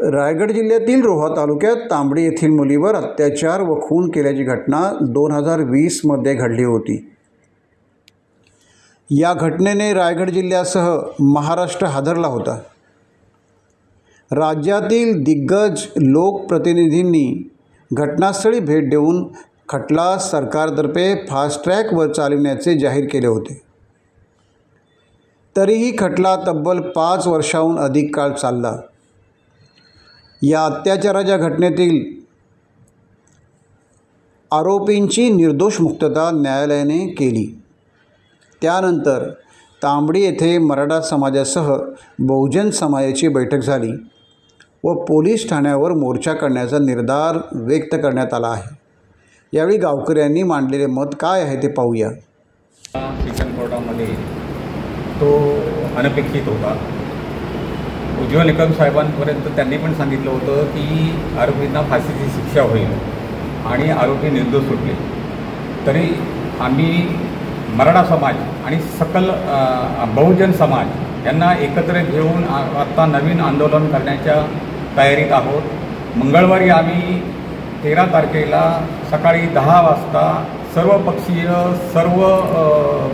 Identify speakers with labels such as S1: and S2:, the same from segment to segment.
S1: रायगड जिल्ह्यातील रोहा तालुक्यात तांबडी येथील मुलीवर अत्याचार व खून केल्याची घटना 2020मध्ये घडली होती। या घटनेने रायगड जिल्ह्यासह महाराष्ट्र हादरला होता। राज्यातील दिग्गज लोकप्रतिनिधींनी घटनास्थळी भेट देऊन खटला सरकारतर्फे फास्ट ट्रॅकवर चालविण्याचे जाहीर केले होते। तरीही खटला तब्बल 5 वर्षांहून अधिक काळ चालला। या अत्याचाराच्या घटनेतील आरोपींची निर्दोष मुक्तता न्यायालयाने केली। त्यानंतर तांबडी येथे मराठा समाजासह बहुजन समाजाची बैठक झाली व पोलीस ठाण्यावर मोर्चा काढण्याचा निर्धार व्यक्त करण्यात आला आहे। यावेळी गावकऱ्यांनी मांडलेले मत काय आहे ते पाहूया।
S2: शिक्षण कोर्टामध्ये तो अनपेक्षित होता। उज्ज्वल निकम साहेबांपर्यंत त्यांनी पण सांगितलं होतं की आरोपींना फाशीची शिक्षा होईल आणि आरोपी निर्दोष सुटले। तरी आम्ही मराठा समाज आणि सकल बहुजन समाज यांना एकत्र घेऊन आत्ता नवीन आंदोलन करण्याच्या तयारीत आहोत। मंगळवारी आम्ही 13 तारखेला सकाळी 10 वाजता सर्वपक्षीय सर्व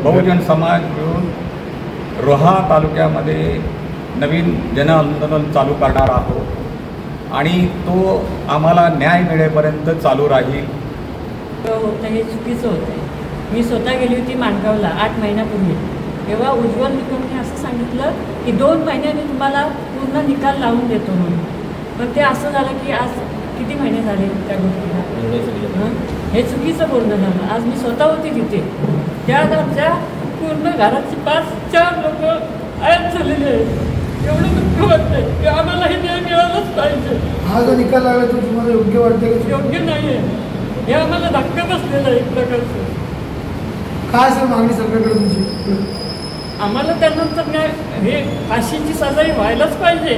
S2: बहुजन समाज मिळून रोहा तालुक्यामध्ये नवीन जनआंदोलन चालू करणार आहोत आणि तो आम्हाला न्याय मिळेपर्यंत चालू राहील।
S3: होतं हे चुकीचं होतं। मी स्वतः गेली होती माणगावला 8 महिन्यापूर्वी। तेव्हा उज्ज्वल निकमने असं सांगितलं की 2 महिन्यांनी तुम्हाला पूर्ण निकाल लावून देतो म्हणून। पण ते असं झालं की आज किती महिने झाले त्या गोष्टीला। हे चुकीचं बोलणं झालं। आज मी स्वतः होती तिथे। त्या आमच्या पूर्ण घराची 5-4 लोक आयात झालेले आहेत। एवढं दुःख वाटतंय की आम्हाला हे न्याय मिळालाच पाहिजे।
S4: हा जो निकाल लागला तो तुम्हाला योग्य वाटते?
S3: योग्य नाही आहे। हे आम्हाला धक्का बसलेला आहे एक प्रकारचं।
S4: काय असेल मागणी सरकारकडे तुमची?
S3: आम्हाला त्यानंतर न्याय हे फाशीची सजाही व्हायलाच पाहिजे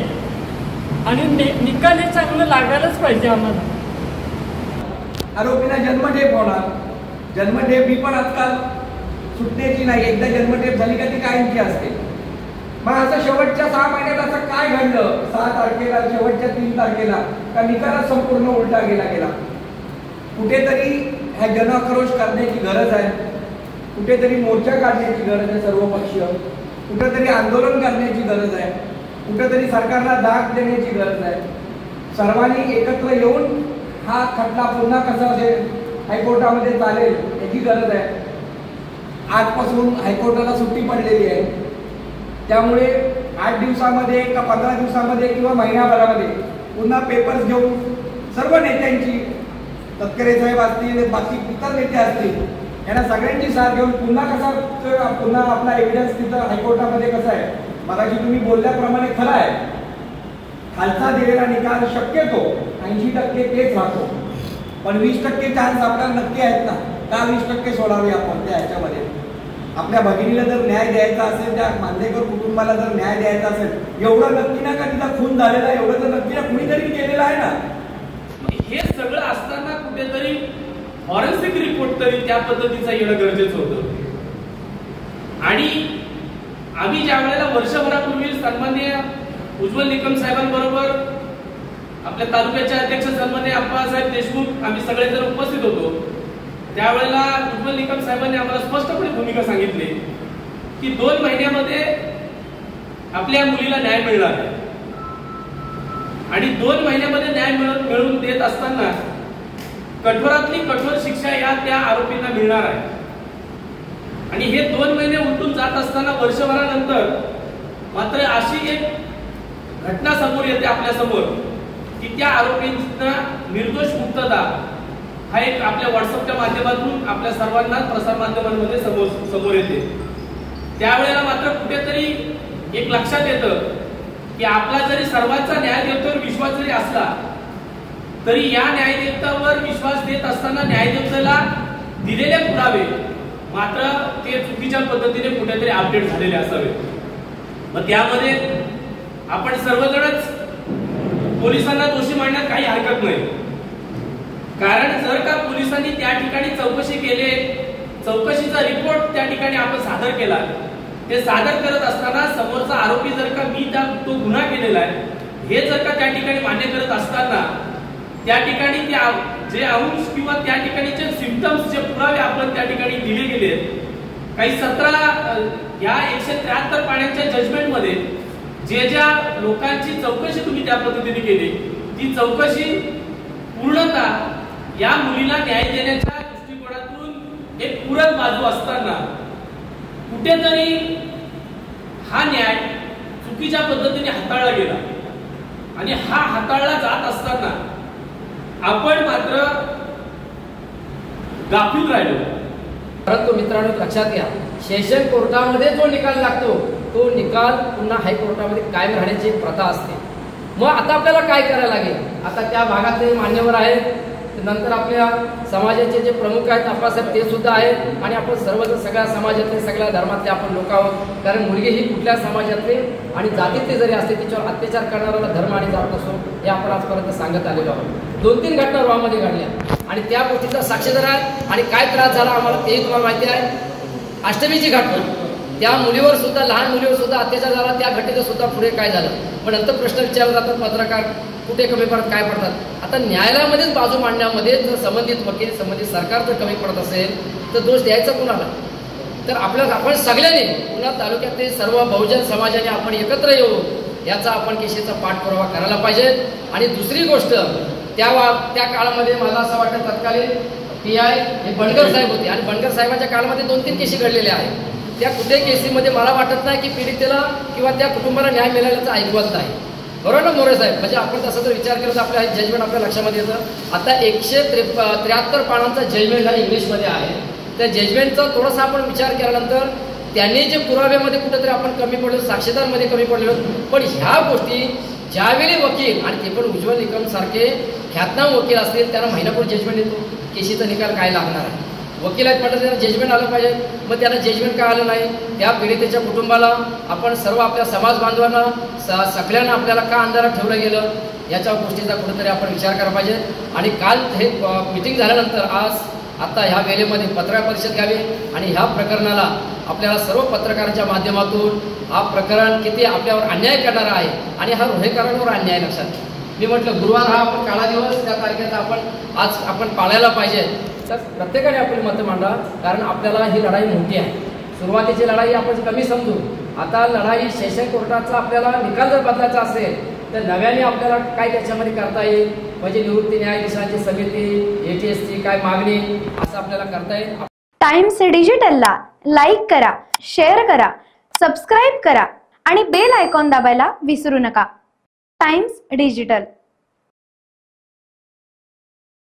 S3: आणि निकाल हे चांगलं लागायलाच पाहिजे आम्हाला।
S5: आरोपीला जन्मठेप होणार। जन्मठेप ही पण आजकाल सुटण्याची नाही। एकदा जन्मठेप झाली का ती कायमची असते। मग असं शेवटच्या 6 महिन्यात असं काय घडलं 6 तारखेला शेवटच्या 3 तारखेला का निकालात संपूर्ण उलटा गेला। कुठेतरी हा जनआक्रोश करण्याची गरज आहे। कुठेतरी मोर्चा काढण्याची गरज आहे सर्वपक्षीय। कुठेतरी आंदोलन करण्याची गरज आहे। कुठेतरी सरकारला दाद देण्याची गरज आहे। सर्वांनी एकत्र येऊन हा खटला पुन्हा कसा असेल हायकोर्टामध्ये चालेल याची गरज आहे। आजपासून हायकोर्टाला सुट्टी पडलेली आहे। त्यामुळे 8 दिवसामध्ये का 15 दिवसामध्ये किंवा महिन्याभरामध्ये पुन्हा पेपर्स घेऊन सर्व नेत्यांची तटकरे साहेब असतील बाकी इतर नेते असतील यांना सगळ्यांची साथ घेऊन पुन्हा आपला एव्हिडन्स तिथं हायकोर्टामध्ये कसा आहे मगाशी तुम्ही बोलल्याप्रमाणे खरं आहे। खालचा दिलेला निकाल शक्यतो 80% तेच राहतो पण 20% चान्स आपल्याला नक्की आहेत ना। का 20% सोडावे आपण त्या ह्याच्यामध्ये? आपल्या भगिनीला जर न्याय द्यायचा असेल त्या मांदेकर कुटुंबाला जर न्याय द्यायचा असेल एवढं नक्की ना का तिला खून झालेला आहे एवढं तर नक्की ना कुणीतरी केलेलं आहे ना।
S6: हे सगळं असताना कुठेतरी फॉरेन्सिक रिपोर्ट तरी त्या पद्धतीचा येणं गरजेचं होतं। आणि आम्ही ज्या वेळेला वर्षभरापूर्वी सन्माननीय उज्ज्वल निकम साहेबांबरोबर आपल्या तालुक्याचे अध्यक्ष सन्माननीय अप्पासाहेब देशमुख आम्ही सगळेजण उपस्थित होतो त्यावेळेला उज्ज्वल निकम साहेबांनी आम्हाला स्पष्टपणे भूमिका सांगितली की 2 महिन्यामध्ये आपल्या मुलीला न्याय मिळणार आहे आणि 2 महिन्यामध्ये न्याय मिळवून देत असताना कठोरातली कठोर शिक्षा या त्या आरोपींना मिळणार आहे। आणि हे 2 महिने उलटून जात असताना वर्षभरानंतर मात्र अशी एक घटना समोर येते आपल्या समोर की त्या आरोपींना निर्दोष मुक्तता हा एक आपल्या व्हॉट्सअपच्या माध्यमातून आपल्या सर्वांना प्रसार माध्यमांमध्ये समोर येते। त्यावेळेला मात्र कुठेतरी एक लक्षात येतं की आपला जरी सर्वांचा न्यायदेवतेवर विश्वास जरी असला तरी या न्यायदेवतावर विश्वास देत असताना न्यायदेवतेला दिलेले पुरावे मात्र ते चुकीच्या पद्धतीने कुठेतरी अपडेट झालेले असावे। मग त्यामध्ये आपण सर्वजणच पोलिसांना दोषी मानण्यात काही हरकत नाही। कारण जर का पोलिसांनी त्या ठिकाणी चौकशी केली चौकशीचा रिपोर्ट त्या ठिकाणी आपण सादर केला ते सादर करत असताना समोरचा आरोपी जर का मी तो गुन्हा केलेला आहे हे जर का त्या ठिकाणी मान्य करत असताना त्या ठिकाणी जे अंश किंवा त्या ठिकाणीचे सिम्पटम्स जे पुरावे आपण त्या ठिकाणी दिले गेले काही 17 या 173 पाण्यांच्या जजमेंटमध्ये ज्या लोकांची चौकशी तुम्ही त्या पद्धतीने केली ती चौकशी पूर्णतः या मुलीला न्याय देण्याच्या दृष्टिकोनातून एक पूरक बाजू असताना कुठेतरी हा न्याय चुकीच्या पद्धतीने हाताळला गेला आणि हा हाताळला जात असताना आपण मात्र गाफील राहिलो.
S7: परंतु मित्रांनो लक्षात घ्या, सेशन कोर्टामध्ये जो निकाल लागतो तो निकाल पुन्हा हायकोर्टामध्ये कायम राहण्याची प्रथा असते. मग आता आपल्याला काय करायला लागेल? आता त्या भागातले मान्यवर आहेत, नंतर आपल्या समाजाचे जे प्रमुख आहेत आप्पासाहेब ते सुद्धा आहेत आणि आपण सर्वजण सगळ्या समाजातले सगळ्या धर्मातले आपण लोक आहोत. कारण मुलगी ही कुठल्या समाजातले आणि जातीतले जरी असते तिच्यावर अत्याचार करणाऱ्याला धर्म आणि जात नसो हे आपण आजपर्यंत सांगत आलेलो आहोत. 2-3 घटना रोहामध्ये घडल्या आणि त्या गोष्टीचा साक्षीदार आहे. आणि काय त्रास झाला आम्हाला तेही तुम्हाला माहिती आहे. अष्टमीची घटना, त्या मुलीवर सुद्धा, लहान मुलीवर सुद्धा अत्याचार झाला. त्या घटनेचं सुद्धा पुढे काय झालं? पण नंतर प्रश्न विचारले जातात पत्रकार कुठे कमी पडत काय पडतात. आता न्यायालयामध्येच बाजू मांडण्यामध्ये जर संबंधित वकील संबंधित सरकार जर कमी पडत असेल तर दोष द्यायचा कुणाला? तर आपण सगळ्यांनी पुन्हा तालुक्यातले सर्व बहुजन समाजाने आपण एकत्र येऊ याचा आपण केसेचा पाठपुरावा करायला पाहिजे. आणि दुसरी गोष्ट त्या काळामध्ये मला असं वाटतं तत्कालीन PI हे बनगर साहेब होते आणि बनगर साहेबांच्या काळामध्ये 2-3 केसी घडलेल्या आहेत. त्या कुठे केसीमध्ये मला वाटत नाही की पीडितेला किंवा त्या कुटुंबाला न्याय मिळाल्याचं ऐकवत नाही. बरोबर ना मोरे साहेब? म्हणजे आपण तसा जर विचार केला तर आपल्या जजमेंट आपल्या लक्षामध्ये येतं. आता 173 पानांचा जजमेंट हा इंग्लिशमध्ये आहे. त्या जजमेंटचा थोडासा आपण विचार केल्यानंतर त्यांनी जे पुराव्यामध्ये कुठेतरी आपण कमी पडलो, साक्षीदारमध्ये कमी पडलो. पण ह्या गोष्टी ज्यावेळी वकील आणि ते पण उज्ज्वल निकम सारखे ख्यातनाम वकील असतील त्यांना महिनापूर्वी जजमेंट येतो, केसीचा निकाल काय लागणार आहे. वकील आहेत म्हटलं त्यांना जजमेंट आलं पाहिजे. मग त्यांना जजमेंट काय आलं नाही? त्या पीडितेच्या कुटुंबाला आपण सर्व आपल्या समाज बांधवांना सगळ्यांना आपल्याला का अंधारात ठेवलं गेलं याच्या गोष्टीचा कुठेतरी आपण विचार करायला पाहिजे. आणि काल हे मिटिंग झाल्यानंतर आता ह्या वेळेमध्ये पत्रकार परिषद घ्यावी आणि ह्या प्रकरणाला आपल्याला सर्व पत्रकारांच्या माध्यमातून हा प्रकरण किती आपल्यावर अन्याय करणारा आहे आणि हा रोहेकरांवर अन्याय लक्षात घ्या. मी म्हटलं गुरुवार हा आपण काळा दिवस त्या तारखेचा आपण पाळायला पाहिजे. तर प्रत्येकाने आपली मतं मांडा, कारण आपल्याला ही लढाई मोठी आहे. सुरुवातीची लढाई आपण कमी समजू. आता लढाई सेशन कोर्टाचा आपल्याला निकाल जर बदलायचा असेल तर नव्याने आपल्याला काय त्याच्यामध्ये करता येईल, म्हणजे निवृत्ती न्यायाधीशांची समिती, ATSची काय मागणी असं आपल्याला करता येईल.
S8: टाइम्स डिजिटलला लाईक करा, शेअर करा, सबस्क्राईब करा आणि बेल आयकॉन दाबायला विसरू नका. Times digital.